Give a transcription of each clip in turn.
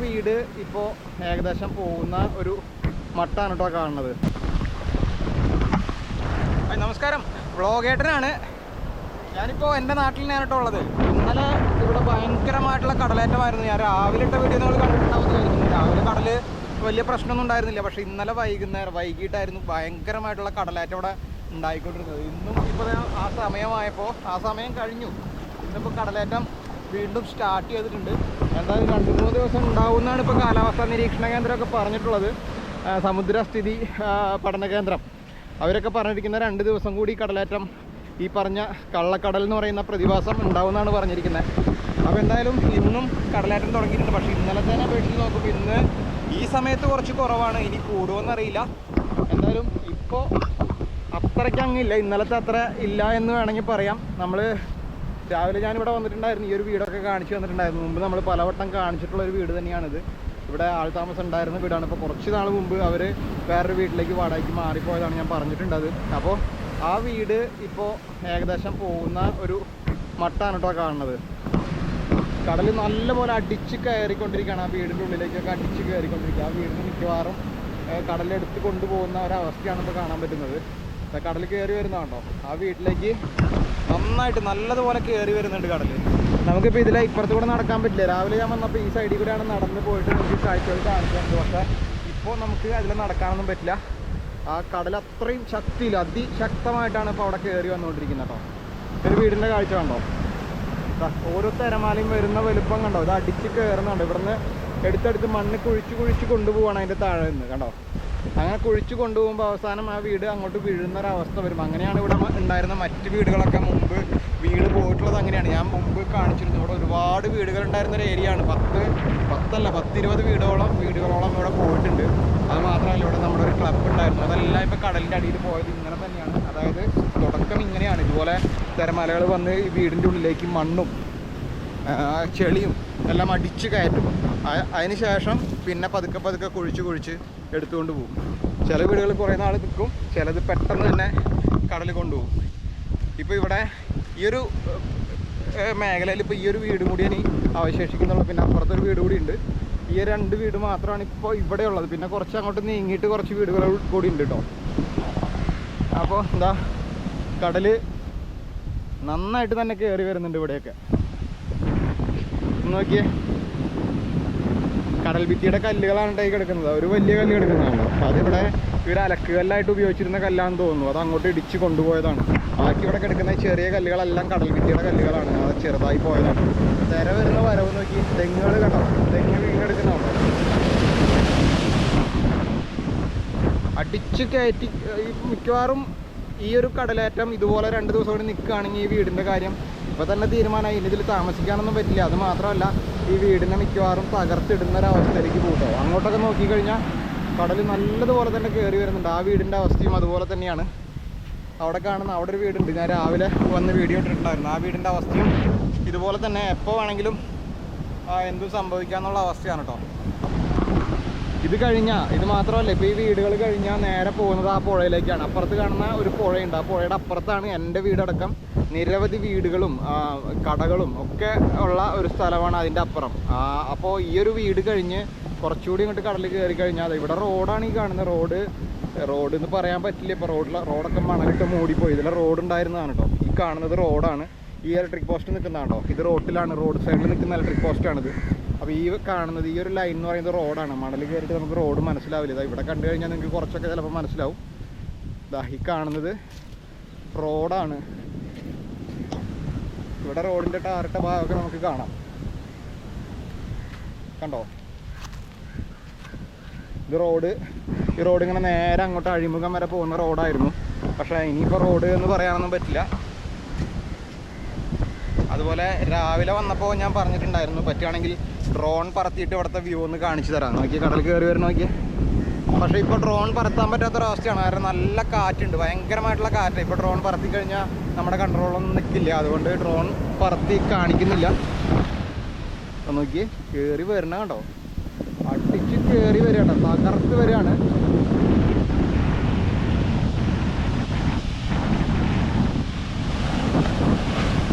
വീട് ഇപ്പോൾ ഏകദേശം പോകുന്ന ഒരു മട്ടാണ് കേട്ടോ കാണുന്നത്. നമസ്കാരം, വ്ളോഗേട്ടനാണ്. ഞാനിപ്പോൾ എൻ്റെ നാട്ടിൽ തന്നെയാണ് കേട്ടോ ഉള്ളത്. ഇന്നലെ ഇവിടെ ഭയങ്കരമായിട്ടുള്ള കടലേറ്റമായിരുന്നു. ഞാൻ രാവിലെ ഇട്ട വീഡിയോ നിങ്ങൾ കണ്ടിട്ടുണ്ടാവുന്നതായിരുന്നു. രാവിലെ കടൽ വലിയ പ്രശ്നമൊന്നും ഉണ്ടായിരുന്നില്ല. പക്ഷേ ഇന്നലെ വൈകിട്ടായിരുന്നു ഭയങ്കരമായിട്ടുള്ള കടലേറ്റം ഇവിടെ ഉണ്ടായിക്കൊണ്ടിരുന്നത്. ഇന്നും ഇപ്പോൾ ആ സമയം കഴിഞ്ഞു. ഇന്നിപ്പോൾ കടലേറ്റം വീണ്ടും സ്റ്റാർട്ട് ചെയ്തിട്ടുണ്ട്. എന്തായാലും 2-3 ദിവസം ഉണ്ടാവുമെന്നാണ് ഇപ്പോൾ കാലാവസ്ഥാ നിരീക്ഷണ കേന്ദ്രമൊക്കെ പറഞ്ഞിട്ടുള്ളത്. സമുദ്രസ്ഥിതി പഠന കേന്ദ്രം അവരൊക്കെ പറഞ്ഞിരിക്കുന്ന 2 ദിവസം കൂടി കടലേറ്റം, ഈ പറഞ്ഞ കള്ളക്കടൽ എന്ന് പറയുന്ന പ്രതിഭാസം ഉണ്ടാവുമെന്നാണ് പറഞ്ഞിരിക്കുന്നത്. അപ്പോൾ എന്തായാലും ഇന്നും കടലേറ്റം തുടങ്ങിയിട്ടുണ്ട്. പക്ഷേ ഇന്നലത്തെ അപേക്ഷിച്ച് നോക്കുമ്പോൾ ഇന്ന് ഈ സമയത്ത് കുറച്ച് കുറവാണ്. ഇനി കൂടുമോയെന്നറിയില്ല. എന്തായാലും ഇപ്പോൾ അത്രയ്ക്ക് അങ്ങില്ല, ഇന്നലത്തെ അത്ര ഇല്ല എന്ന് വേണമെങ്കിൽ പറയാം. നമ്മൾ രാവിലെ ഞാനിവിടെ വന്നിട്ടുണ്ടായിരുന്നു. ഈ ഒരു വീടൊക്കെ കാണിച്ചു തന്നിട്ടുണ്ടായിരുന്നു. മുമ്പ് നമ്മൾ പലവട്ടം കാണിച്ചിട്ടുള്ളൊരു വീട് തന്നെയാണിത്. ഇവിടെ ആൾതാമസം ഉണ്ടായിരുന്ന വീടാണ്. ഇപ്പോൾ കുറച്ച് നാൾ മുമ്പ് അവർ വേറൊരു വീട്ടിലേക്ക് വാടകയ്ക്ക് മാറിപ്പോയതാണ്, ഞാൻ പറഞ്ഞിട്ടുണ്ടത്. അപ്പോൾ ആ വീട് ഇപ്പോൾ ഏകദേശം പോകുന്ന ഒരു മട്ടാണ് കേട്ടോ കാണുന്നത്. കടൽ നല്ലപോലെ അടിച്ച് കയറിക്കൊണ്ടിരിക്കുകയാണ്. ആ വീടിൻ്റെ ഉള്ളിലേക്കൊക്കെ അടിച്ച് കയറിക്കൊണ്ടിരിക്കുക. ആ വീടിന് മിക്കവാറും കടലെടുത്ത് കൊണ്ടുപോകുന്ന ഒരവസ്ഥയാണ് ഇപ്പോൾ കാണാൻ പറ്റുന്നത്. കടൽ കയറി വരുന്നതാണോ, ആ വീട്ടിലേക്ക് നന്നായിട്ട് നല്ലതുപോലെ കയറി വരുന്നുണ്ട് കടൽ. നമുക്കിപ്പോൾ ഇതിലെ ഇപ്പുറത്ത് കൂടെ നടക്കാൻ പറ്റില്ല. രാവിലെ ഞാൻ വന്നപ്പോൾ ഈ സൈഡിൽ കൂടെയാണ് നടന്ന് പോയിട്ട് നമുക്ക് കാഴ്ചകൾ കാണിക്കുന്നത്. പക്ഷേ ഇപ്പോൾ നമുക്ക് അതിൽ നടക്കാനൊന്നും പറ്റില്ല. ആ കടൽ അത്രയും ശക്തിയില്ല, അതിശക്തമായിട്ടാണ് ഇപ്പോൾ അവിടെ കയറി വന്നുകൊണ്ടിരിക്കുന്നത് കേട്ടോ. ഒരു വീടിൻ്റെ കാഴ്ച കണ്ടോ, ഓരോ തിരമാലയും വരുന്ന വലുപ്പം കണ്ടോ, ഇത് അടിച്ച് കയറുന്നുണ്ട്. ഇവിടുന്ന് എടുത്തെടുത്ത് മണ്ണ് കുഴിച്ച് കൊണ്ടുപോവാണ് അതിൻ്റെ താഴെ നിന്ന് കണ്ടോ. അങ്ങനെ കുഴിച്ച് കൊണ്ടുപോകുമ്പോൾ അവസാനം ആ വീട് അങ്ങോട്ട് വീഴുന്നൊരവസ്ഥ വരും. അങ്ങനെയാണ് ഇവിടെ ഉണ്ടായിരുന്ന മറ്റ് വീടുകളൊക്കെ മുമ്പ് വീട് പോയിട്ടുള്ളത്. അങ്ങനെയാണ് ഞാൻ മുമ്പ് കാണിച്ചിരുന്നു. ഇവിടെ ഒരുപാട് വീടുകൾ ഉണ്ടായിരുന്നൊരു ഏരിയയാണ്. 10-20 വീടുകളോളം ഇവിടെ പോയിട്ടുണ്ട്. അത് മാത്രമല്ല, ഇവിടെ നമ്മുടെ ഒരു ക്ലബ്ബ് ഉണ്ടായിരുന്നു. അതെല്ലാം ഇപ്പോൾ കടലിൻ്റെ അടിയിൽ പോയത് ഇങ്ങനെ തന്നെയാണ്. അതായത് തുടക്കം ഇങ്ങനെയാണ്, ഇതുപോലെ തിരമാലകൾ വന്ന് ഈ വീടിൻ്റെ ഉള്ളിലേക്ക് മണ്ണും ചെളിയും എല്ലാം അടിച്ച് കയറ്റും. അതിന് ശേഷം പിന്നെ പതുക്കെ കുഴിച്ച് എടുത്തുകൊണ്ട് പോകും. ചില വീടുകൾ കുറേ നാൾ നിൽക്കും, ചിലത് പെട്ടെന്ന് തന്നെ കടൽ കൊണ്ടുപോകും. ഇപ്പോൾ ഇവിടെ ഈ ഒരു മേഖലയിൽ ഇപ്പോൾ ഈ ഒരു വീട് കൂടിയാണ് അവശേഷിക്കുന്നുള്ളൂ. പിന്നെ അപ്പുറത്തൊരു വീട് കൂടി ഉണ്ട്. ഈ 2 വീട് മാത്രമാണ് ഇപ്പോൾ ഇവിടെ ഉള്ളത്. പിന്നെ കുറച്ച് അങ്ങോട്ട് നീങ്ങിയിട്ട് കുറച്ച് വീടുകൾ കൂടി ഉണ്ട് കേട്ടോ. അപ്പോൾ എന്താ, കടൽ നന്നായിട്ട് തന്നെ കയറി വരുന്നുണ്ട് ഇവിടെയൊക്കെ. നോക്കിയേ, കടൽ ഭിത്തിയുടെ കല്ലുകളാണ് ഉണ്ടായി കിടക്കുന്നത്. ഒരു വലിയ കല്ല് കിടക്കുന്നതാണല്ലോ. അപ്പോൾ അതിവിടെ ഇവർ അലക്കുകല്ലായിട്ട് ഉപയോഗിച്ചിരുന്ന കല്ലാന്ന് തോന്നുന്നു. അത് അങ്ങോട്ട് ഇടിച്ച് കൊണ്ടുപോയതാണ്. ബാക്കി ഇവിടെ കിടക്കുന്ന ചെറിയ കല്ലുകളെല്ലാം കടൽ ഭിത്തിയുടെ കല്ലുകളാണ്. അത് ചെറുതായി പോയതാണ്. തിര വരുന്ന വരവ് നോക്കി, തെങ്ങുകൾ കണ്ടോ, തെങ്ങ് വീണ്ടെടുക്കുന്നതാണോ, അടിച്ച് കയറ്റി. മിക്കവാറും ഈ ഒരു കടലേറ്റം ഇതുപോലെ 2 ദിവസം കൂടി നിൽക്കുകയാണെങ്കിൽ ഈ വീടിൻ്റെ കാര്യം ഇപ്പോൾ തന്നെ തീരുമാനമായി. ഇനി ഇതിൽ താമസിക്കാനൊന്നും പറ്റില്ല. അത് മാത്രമല്ല, ഈ വീടിനെ മിക്കവാറും തകർത്തിടുന്ന ഒരവസ്ഥയിലേക്ക് പോകട്ടോ. അങ്ങോട്ടൊക്കെ നോക്കിക്കഴിഞ്ഞാൽ കടൽ നല്ലതുപോലെ തന്നെ കയറി വരുന്നുണ്ട്. ആ വീടിൻ്റെ അവസ്ഥയും അതുപോലെ തന്നെയാണ്. അവിടെ കാണുന്ന അവിടെ ഒരു വീടുണ്ട്, ഞാൻ രാവിലെ വന്ന് വീഡിയോ ഇട്ടിട്ടുണ്ടായിരുന്നു. ആ വീടിൻ്റെ അവസ്ഥയും ഇതുപോലെ തന്നെ എപ്പോൾ വേണമെങ്കിലും എന്തും സംഭവിക്കാമെന്നുള്ള അവസ്ഥയാണ് കേട്ടോ. ഇത് മാത്രമല്ല, ഇപ്പോൾ ഈ വീടുകൾ കഴിഞ്ഞാൽ നേരെ പോകുന്നത് ആ പുഴയിലേക്കാണ്. അപ്പുറത്ത് കാണുന്ന ഒരു പുഴയുണ്ട്. ആ പുഴയുടെ അപ്പുറത്താണ് എൻ്റെ വീടടക്കം നിരവധി വീടുകളും കടകളും ഒക്കെ ഉള്ള ഒരു സ്ഥലമാണ് അതിൻ്റെ അപ്പുറം. അപ്പോൾ ഈ ഒരു വീട് കഴിഞ്ഞ് കുറച്ചുകൂടി ഇങ്ങോട്ട് കടലിൽ കയറി കഴിഞ്ഞാൽ ഇവിടെ റോഡാണ് ഈ കാണുന്ന റോഡ് എന്ന് പറയാൻ പറ്റില്ല. ഇപ്പോൾ റോഡൊക്കെ മണലിട്ട് മൂടിപ്പോയി. ഇതിലെ റോഡ് ഉണ്ടായിരുന്നതാണ് കേട്ടോ. ഈ കാണുന്നത് റോഡാണ്. ഈ ഇലക്ട്രിക് പോസ്റ്റ് നിൽക്കുന്നതാണോ, ഇത് റോഡിലാണ്, റോഡ് സൈഡിൽ നിൽക്കുന്ന ഇലക്ട്രിക് പോസ്റ്റാണിത്. അപ്പോൾ ഈ കാണുന്നത് ഈ ഒരു ലൈൻ എന്ന് പറയുന്നത് റോഡാണ്. മണൽ കയറിയിട്ട് നമുക്ക് റോഡ് മനസ്സിലാവില്ല. ഇതാ ഇവിടെ കണ്ടു കഴിഞ്ഞാൽ നിങ്ങൾക്ക് കുറച്ചൊക്കെ ചിലപ്പോൾ മനസ്സിലാവും. ഇതാ ഈ കാണുന്നത് റോഡാണ്. ഇവിടെ റോഡിൻ്റെ ടാറിട്ട ഭാഗമൊക്കെ നമുക്ക് കാണാം. കണ്ടോ, ഇത് ഈ റോഡ് ഇങ്ങനെ നേരെ അങ്ങോട്ട് അഴിമുഖം വരെ പോകുന്ന റോഡായിരുന്നു. പക്ഷേ ഇനിയിപ്പോൾ റോഡ് എന്ന് പറയാനൊന്നും പറ്റില്ല. അതുപോലെ രാവിലെ വന്നപ്പോൾ ഞാൻ പറഞ്ഞിട്ടുണ്ടായിരുന്നു, പറ്റുകയാണെങ്കിൽ ഡ്രോൺ പറത്തിയിട്ട് ഇവിടുത്തെ വ്യൂ ഒന്ന് കാണിച്ചു തരാം. നോക്കി, കടൽ കയറി വരുന്ന നോക്കി. പക്ഷേ ഇപ്പോൾ ഡ്രോൺ പറത്താൻ പറ്റാത്തൊരവസ്ഥയാണ്. കാരണം നല്ല കാറ്റുണ്ട്, ഭയങ്കരമായിട്ടുള്ള കാറ്റ്. ഇപ്പോൾ ഡ്രോൺ പറത്തി കഴിഞ്ഞാൽ നമ്മുടെ കൺട്രോളൊന്നും നിൽക്കില്ല. അതുകൊണ്ട് ഡ്രോൺ പറത്തി കാണിക്കുന്നില്ല. നോക്കി, കയറി വരണ കണ്ടോ, അടിച്ച് കയറി വരികയാണ്, തകർത്ത് വരികയാണ്.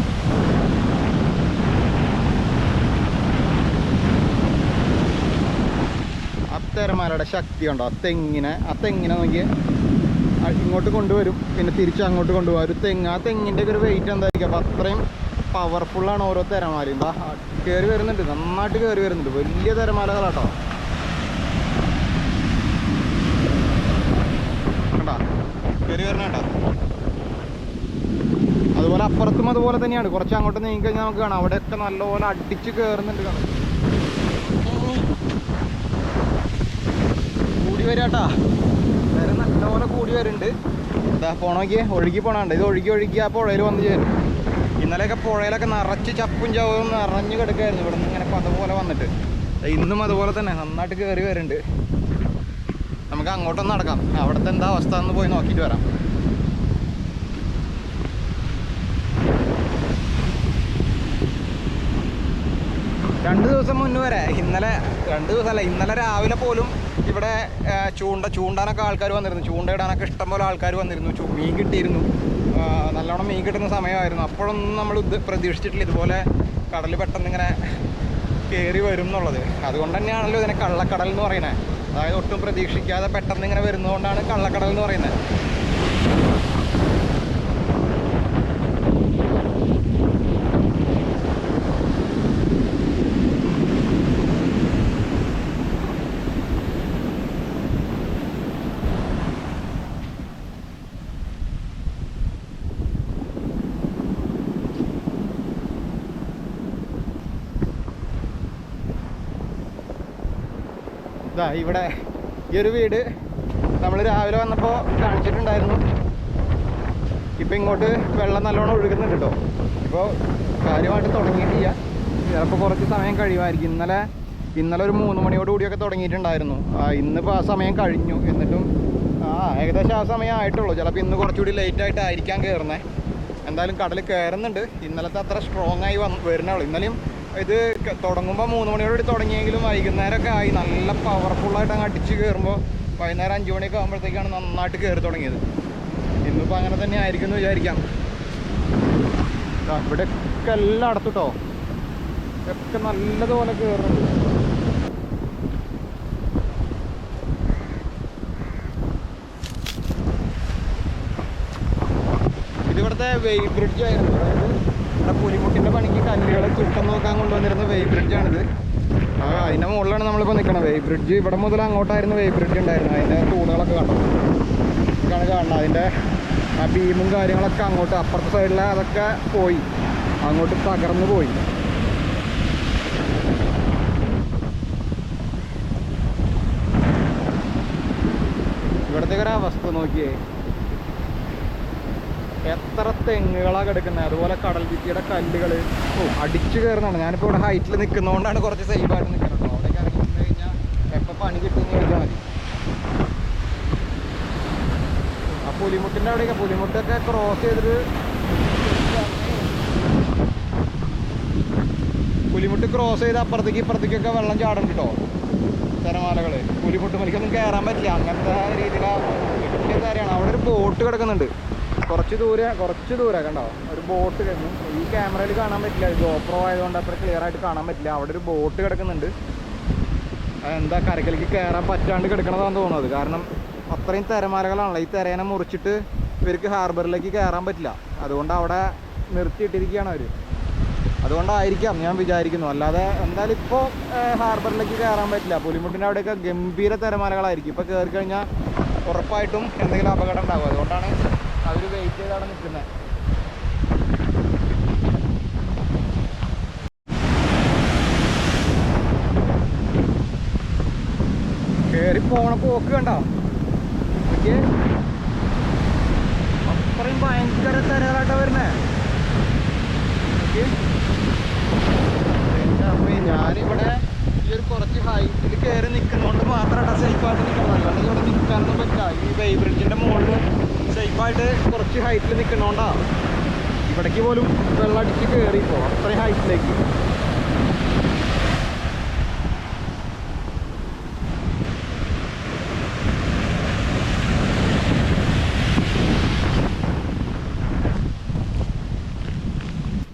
തിരമാലയുടെ ശക്തി ഉണ്ടോ. ആ തെങ്ങിനെ നോക്കി ഇങ്ങോട്ട് കൊണ്ടുവരും, പിന്നെ തിരിച്ച് അങ്ങോട്ട് കൊണ്ടുപോകും. ഒരു തെങ്ങ്, ആ തെങ്ങിൻ്റെ ഒക്കെ ഒരു വെയിറ്റ് എന്തായിരിക്കും. അപ്പോൾ അത്രയും പവർഫുള്ളാണ് ഓരോ തിരമാലയും. കയറി വരുന്നുണ്ട്, നന്നായിട്ട് കയറി വരുന്നുണ്ട്. വലിയ തിരമാലകളാട്ടോ. കണ്ടാ കയറി വരണ കേട്ടോ. അതുപോലെ അപ്പുറത്തും അതുപോലെ തന്നെയാണ്. കുറച്ച് അങ്ങോട്ട് നീങ്ങി കഴിഞ്ഞാൽ നമുക്ക് കാണാം അവിടെയൊക്കെ നല്ലപോലെ അടിച്ച് കയറുന്നുണ്ട്. കാണാം, കൂടി വരാട്ടാ. നേരെ നല്ലപോലെ കൂടി വരുന്നുണ്ട്. ഇതാ പോണോക്കിയേ, ഒഴുകി പോണുണ്ട്. ഇത് ഒഴുകി ആ പുഴയിൽ വന്ന് ചേരും. ഇന്നലെയൊക്കെ പുഴയിലൊക്കെ നിറച്ച് ചപ്പും ചവറും നിറഞ്ഞു കിടക്കായിരുന്നു. ഇവിടെ നിന്ന് ഇങ്ങനെ അതുപോലെ വന്നിട്ട് ഇന്നും അതുപോലെ തന്നെ നന്നായിട്ട് കയറി വരുന്നുണ്ട്. നമുക്ക് അങ്ങോട്ടൊന്ന് നടക്കാം, അവിടുത്തെ എന്താ അവസ്ഥ എന്ന് പോയി നോക്കിയിട്ട് വരാം. രണ്ട് ദിവസം മുന്നേ വരെ, ഇന്നലെ 2 ദിവസമല്ല, ഇന്നലെ രാവിലെ പോലും ഇവിടെ ചൂണ്ടാനൊക്കെ ആൾക്കാർ വന്നിരുന്നു. ചൂണ്ടയിടാനൊക്കെ ഇഷ്ടംപോലെ ആൾക്കാർ വന്നിരുന്നു. മീൻ കിട്ടിയിരുന്നു, നല്ലോണം മീൻ കിട്ടുന്ന സമയമായിരുന്നു. അപ്പോഴൊന്നും നമ്മൾ പ്രതീക്ഷിച്ചിട്ടില്ല ഇതുപോലെ കടൽ പെട്ടെന്ന് ഇങ്ങനെ കയറി വരും എന്നുള്ളത്. അതുകൊണ്ട് തന്നെയാണല്ലോ ഇതിനെ കള്ളക്കടൽ എന്ന് പറയുന്നത്. അതായത് ഒട്ടും പ്രതീക്ഷിക്കാതെ പെട്ടെന്ന് ഇങ്ങനെ വരുന്നതുകൊണ്ടാണ് കള്ളക്കടൽ എന്ന് പറയുന്നത്. ഇവിടെ ഈ ഒരു വീട് നമ്മൾ രാവിലെ വന്നപ്പോൾ കാണിച്ചിട്ടുണ്ടായിരുന്നു. ഇപ്പം ഇങ്ങോട്ട് വെള്ളം നല്ലോണം ഒഴുകുന്നുണ്ട് കേട്ടോ. ഇപ്പോൾ കാര്യമായിട്ട് തുടങ്ങിയിട്ടില്ല, ചിലപ്പോൾ കുറച്ച് സമയം കഴിയുമായിരിക്കും. ഇന്നലെ ഒരു 3 മണിയോട് കൂടിയൊക്കെ തുടങ്ങിയിട്ടുണ്ടായിരുന്നു. ഇന്നിപ്പോൾ ആ സമയം കഴിഞ്ഞു. എന്നിട്ടും ഏകദേശം ആ സമയം ആയിട്ടുള്ളൂ. ചിലപ്പോൾ ഇന്ന് കുറച്ചുകൂടി ലേറ്റായിട്ടായിരിക്കാം കയറുന്നത്. എന്തായാലും കടൽ കയറുന്നുണ്ട്. ഇന്നലത്തെ അത്ര സ്ട്രോങ് ആയി വരുന്നുള്ളൂ. ഇന്നലെയും ഇത് തുടങ്ങുമ്പോൾ 3 മണിയോടുകൂടി തുടങ്ങിയെങ്കിലും വൈകുന്നേരമൊക്കെ ആയി നല്ല പവർഫുള്ളായിട്ട് അങ്ങ് അടിച്ച് കയറുമ്പോൾ വൈകുന്നേരം 5 മണിയൊക്കെ ആകുമ്പോഴത്തേക്കാണ് നന്നായിട്ട് കയറി തുടങ്ങിയത്. ഇന്നിപ്പോൾ അങ്ങനെ തന്നെ ആയിരിക്കും എന്ന് വിചാരിക്കാം. ഇവിടെയൊക്കെ എല്ലാം അടത്തുട്ടോ, ഒക്കെ നല്ലതുപോലെ കയറുന്നുണ്ട്. ഇതിവിടുത്തെ വെയ് ബ്രിഡ്ജ് ആയിരുന്നു. അതായത് പുലിമുട്ടിൻ്റെ പണിക്ക് കല്ലുകൾ ചുട്ടം നോക്കാൻ കൊണ്ടുവന്നിരുന്ന വെയ് ബ്രിഡ്ജാണിത്. അതിൻ്റെ മുകളിലാണ് നമ്മളിപ്പോൾ നിൽക്കണം. വെയ് ബ്രിഡ്ജ് ഇവിടെ മുതൽ അങ്ങോട്ടായിരുന്നു വെയ് ബ്രിഡ്ജ് ഉണ്ടായിരുന്നത്. അതിൻ്റെ തൂണുകളൊക്കെ കണ്ടോ, ഇതാണ് കാണുന്നത്. അതിൻ്റെ ആ ബീമും കാര്യങ്ങളൊക്കെ അങ്ങോട്ട് അപ്പുറത്തെ സൈഡിലെ അതൊക്കെ പോയി, അങ്ങോട്ട് തകർന്നു പോയി. ഇവിടത്തെ ഒരു അവസ്ഥ നോക്കിയേ, എത്ര തെങ്ങുകളാണ് കിടക്കുന്നത്. അതുപോലെ കടൽ ഭിത്തിയുടെ കല്ലുകൾ അടിച്ചു കയറുന്നതാണ്. ഞാനിപ്പോൾ ഇവിടെ ഹൈറ്റിൽ നിൽക്കുന്നതുകൊണ്ടാണ് കുറച്ച് സേഫായിട്ട് നിൽക്കുന്നത്. അവിടേക്ക് ഇറങ്ങി നിന്ന് കഴിഞ്ഞാൽ എപ്പോൾ പണി കിട്ടുമെന്ന് ചോദിച്ചാൽ മതി. ആ പുലിമുട്ടിൻ്റെ അവിടെയൊക്കെ പുലിമുട്ടൊക്കെ ക്രോസ് ചെയ്തിട്ട് പുലിമുട്ട് ക്രോസ് ചെയ്ത് ഇപ്പുറത്തേക്കൊക്കെ വെള്ളം ചാടും കേട്ടോ. തിരമാലകൾ പുലിമുട്ട് മലിക്കൊന്നും കയറാൻ പറ്റില്ല. അങ്ങനത്തെ രീതിയിലാണ് വലിയ കാര്യമാണ്. അവിടെ ഒരു ബോട്ട് കിടക്കുന്നുണ്ട് കുറച്ച് ദൂരെ കണ്ടോ, ഒരു ബോട്ട് കിടന്നു. ഈ ക്യാമറയിൽ കാണാൻ പറ്റില്ല, ഗോപ്രോ ആയതുകൊണ്ട് അത്ര ക്ലിയർ ആയിട്ട് കാണാൻ പറ്റില്ല. അവിടെ ഒരു ബോട്ട് കിടക്കുന്നുണ്ട്. അതെന്താ കരക്കലേക്ക് കയറാൻ പറ്റാണ്ട് കിടക്കണതാണെന്ന് തോന്നുന്നത്. കാരണം അത്രയും തിരമാലകളാണല്ലോ. ഈ തിരേനെ മുറിച്ചിട്ട് ഇവർക്ക് ഹാർബറിലേക്ക് കയറാൻ പറ്റില്ല. അതുകൊണ്ട് അവിടെ നിർത്തിയിട്ടിരിക്കുകയാണ് അവർ. അതുകൊണ്ടായിരിക്കാം ഞാൻ വിചാരിക്കുന്നു. അല്ലാതെ എന്തായാലും ഇപ്പോൾ ഹാർബറിലേക്ക് കയറാൻ പറ്റില്ല. പുലിമുട്ടിൻ്റെ അവിടെയൊക്കെ ഗംഭീര തിരമാലകളായിരിക്കും. ഇപ്പോൾ കയറി കഴിഞ്ഞാൽ ഉറപ്പായിട്ടും എന്തെങ്കിലും അപകടം ഉണ്ടാകും. അതുകൊണ്ടാണ് അവർ വെയിറ്റ് ചെയ്താണ് നിൽക്കുന്നത്. കയറി പോണ പോക്ക് കണ്ടോ, അത്രയും ഭയങ്കര തിരകളായിട്ടാ വരുന്നേ. ഞാനിവിടെ ഈ ഒരു കുറച്ച് ഹൈറ്റിൽ കയറി നിൽക്കുന്നതുകൊണ്ട് മാത്രമാണ് സേഫായിട്ട് നിൽക്കുന്നത്. അല്ലാണ്ട് ഇവിടെ നിൽക്കാനൊന്നും പറ്റില്ല. ഈ വെയ് ബ്രിഡ്ജിൻ്റെ മുകളിൽ സേഫായിട്ട് കുറച്ച് ഹൈറ്റിൽ നിൽക്കുന്നതുകൊണ്ടാണ് ഇവിടേക്ക് പോലും വെള്ളം അടിച്ച് കയറിപ്പോൾ അത്രയും ഹൈറ്റിലേക്ക്.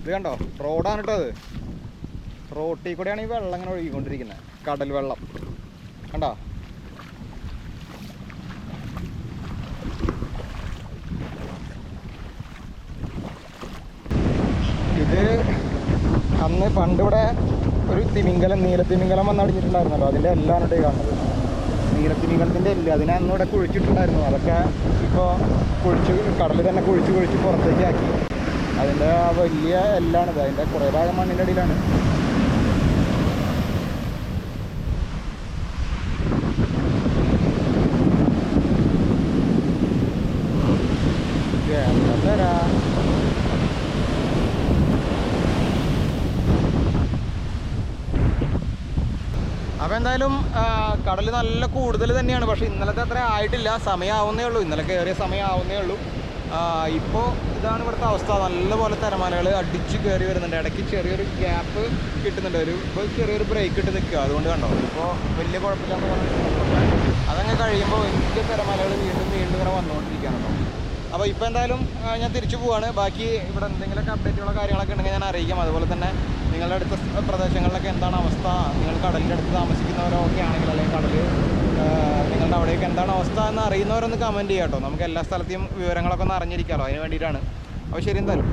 ഇത് കണ്ടോ, റോഡാണ് കേട്ടോ. അത് റോട്ടിൽ കൂടെയാണ് ഈ വെള്ളം ഇങ്ങനെ ഒഴുകിക്കൊണ്ടിരിക്കുന്നത്, കടൽ വെള്ളം കണ്ടോ. ഇത് അന്ന് പണ്ടിവിടെ ഒരു നീലത്തിമിംഗലം വന്നടിഞ്ഞിട്ടുണ്ടായിരുന്നല്ലോ, അതിൻ്റെ എല്ലാം ഇവിടെ കാണുന്നത്. നീലത്തിമിംഗലത്തിൻ്റെ എല്ല് അതിനെ അന്ന് ഇവിടെ കുഴിച്ചിട്ടുണ്ടായിരുന്നു. അതൊക്കെ ഇപ്പോൾ കടൽ തന്നെ കുഴിച്ച് പുറത്തേക്ക് ആക്കി. അതിൻ്റെ വലിയ എല്ലാണിത്. അതിൻ്റെ കുറേ ഭാഗം മണ്ണിൻ്റെ അടിയിലാണ്. അപ്പോൾ എന്തായാലും കടൽ നല്ല കൂടുതൽ തന്നെയാണ്. പക്ഷേ ഇന്നലത്തെ അത്ര ആയിട്ടില്ല, സമയമാവുന്നേ ഉള്ളൂ. ഇന്നലെ കയറിയ സമയമാവുന്നേ ഉള്ളൂ. ഇപ്പോൾ ഇതാണ് ഇവിടുത്തെ അവസ്ഥ. നല്ലപോലെ തിരമാലകൾ അടിച്ച് കയറി വരുന്നുണ്ട്. ഇടയ്ക്ക് ചെറിയൊരു ഗ്യാപ്പ് കിട്ടുന്നുണ്ട്. ഇപ്പോൾ ചെറിയൊരു ബ്രേക്ക് ഇട്ട് നിൽക്കുക. അതുകൊണ്ട് കണ്ടോ ഇപ്പോൾ വലിയ കുഴപ്പമില്ലാന്ന് പറഞ്ഞിട്ടുണ്ട്. അതങ്ങ് കഴിയുമ്പോൾ വലിയ തിരമാലകൾ വീണ്ടും ഇങ്ങനെ വന്നുകൊണ്ടിരിക്കുകയാണല്ലോ. അപ്പോൾ ഇപ്പോൾ എന്തായാലും ഞാൻ തിരിച്ചു പോവാണ്. ബാക്കി ഇവിടെ എന്തെങ്കിലുമൊക്കെ അപ്ഡേറ്റുള്ള കാര്യങ്ങളൊക്കെ ഉണ്ടെങ്കിൽ ഞാൻ അറിയിക്കാം. അതുപോലെ തന്നെ നിങ്ങളുടെ അടുത്ത പ്രദേശങ്ങളിലൊക്കെ എന്താണ് അവസ്ഥ, നിങ്ങൾ കടലിൻ്റെ അടുത്ത് താമസിക്കുന്നവരൊക്കെ ആണെങ്കിൽ, അല്ലെങ്കിൽ കടൽ നിങ്ങളുടെ അവിടെയൊക്കെ എന്താണ് അവസ്ഥ എന്ന് അറിയുന്നവരൊന്ന് കമൻറ്റ് ചെയ്യാം കേട്ടോ. നമുക്ക് എല്ലാ സ്ഥലത്തെയും വിവരങ്ങളൊക്കെ ഒന്ന് അറിഞ്ഞിരിക്കാമല്ലോ, അതിന് വേണ്ടിയിട്ടാണ്. അപ്പോൾ ശരി എന്തായാലും.